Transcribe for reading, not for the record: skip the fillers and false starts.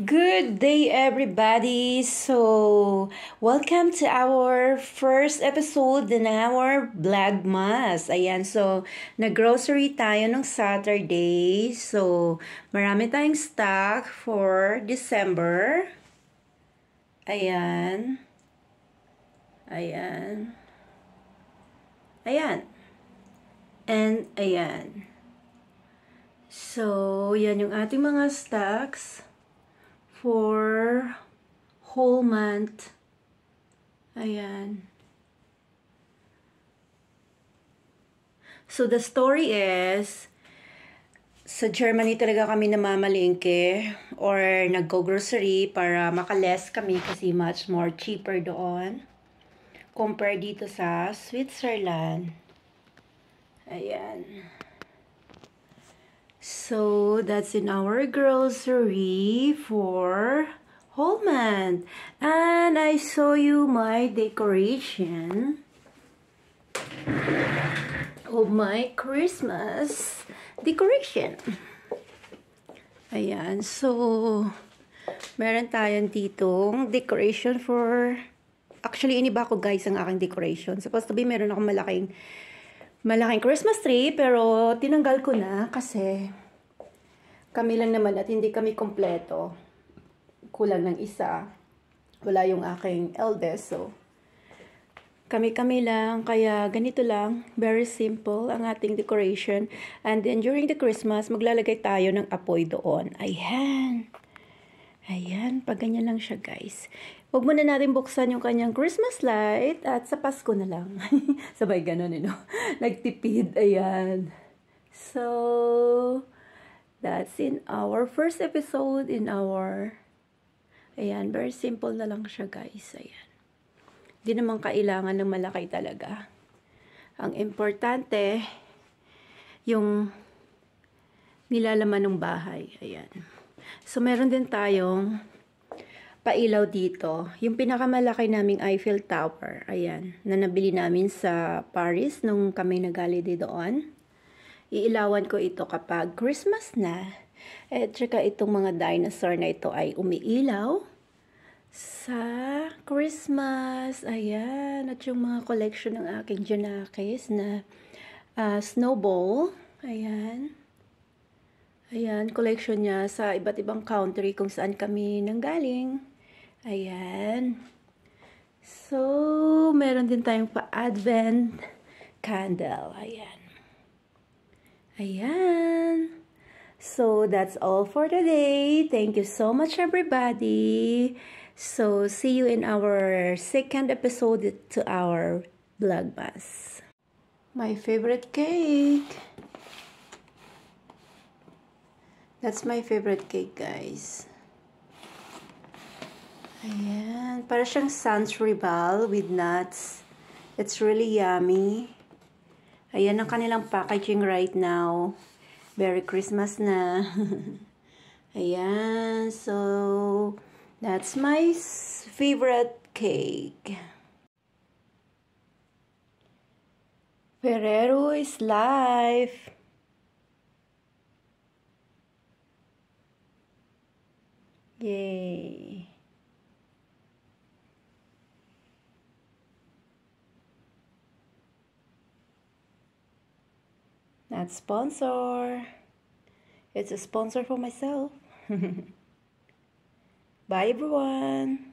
Good day, everybody! So, welcome to our first episode in our Vlogmas. Ayan, so, nag-grocery tayo nung Saturday. So, marami tayong stock for December. Ayan. Ayan. Ayan. And, ayan. So, yan yung ating mga stocks for whole month. Ayan. So, the story is, sa Germany talaga kami namamalengke or naggo-grocery para makaless kami kasi much more cheaper doon compare dito sa Switzerland. Ayan. So, that's in our grocery for whole month. And I show you my decoration of my Christmas decoration. Ayan. So, meron tayong ditong decoration for... Actually, iniba ko guys ang aking decoration. Supposed to be meron akong malaking Christmas tree, pero tinanggal ko na kasi kami lang naman at hindi kami kompleto. Kulang ng isa. Wala yung aking eldest. So, kami-kami lang. Kaya ganito lang. Very simple ang ating decoration. And then during the Christmas, maglalagay tayo ng apoy doon. Ayan. Ayan. Pag ganyan lang siya guys. Huwag muna natin buksan yung kanyang Christmas light at sa Pasko na lang. Sabay ganun, no? Nagtipid. Ayan. So, that's in our first episode in our... Ayan, very simple na lang siya, guys. Ayan. Hindi naman kailangan ng malaki talaga. Ang importante, yung nilalaman ng bahay. Ayan. So, meron din tayong pailaw dito. Yung pinakamalaki naming Eiffel Tower. Ayan. Na nabili namin sa Paris nung kami nag-holiday doon. Iilawan ko ito kapag Christmas na. At saka itong mga dinosaur na ito ay umiilaw sa Christmas. Ayan. At yung mga collection ng aking Janakis na snowball. Ayan. Ayan. Collection niya sa iba't ibang country kung saan kami nanggaling. Ayan. So, meron din tayong pa-advent candle. Ayan. Ayan. So, that's all for today. Thank you so much, everybody. So, see you in our second episode to our Vlogmas. My favorite cake. That's my favorite cake, guys. Ayan. Para siyang Sans Rival with nuts. It's really yummy. Ayan ang kanilang packaging right now. Merry Christmas na. Ayan. So, that's my favorite cake. Ferrero is life. Yay. Not sponsor. It's a sponsor for myself. Bye everyone.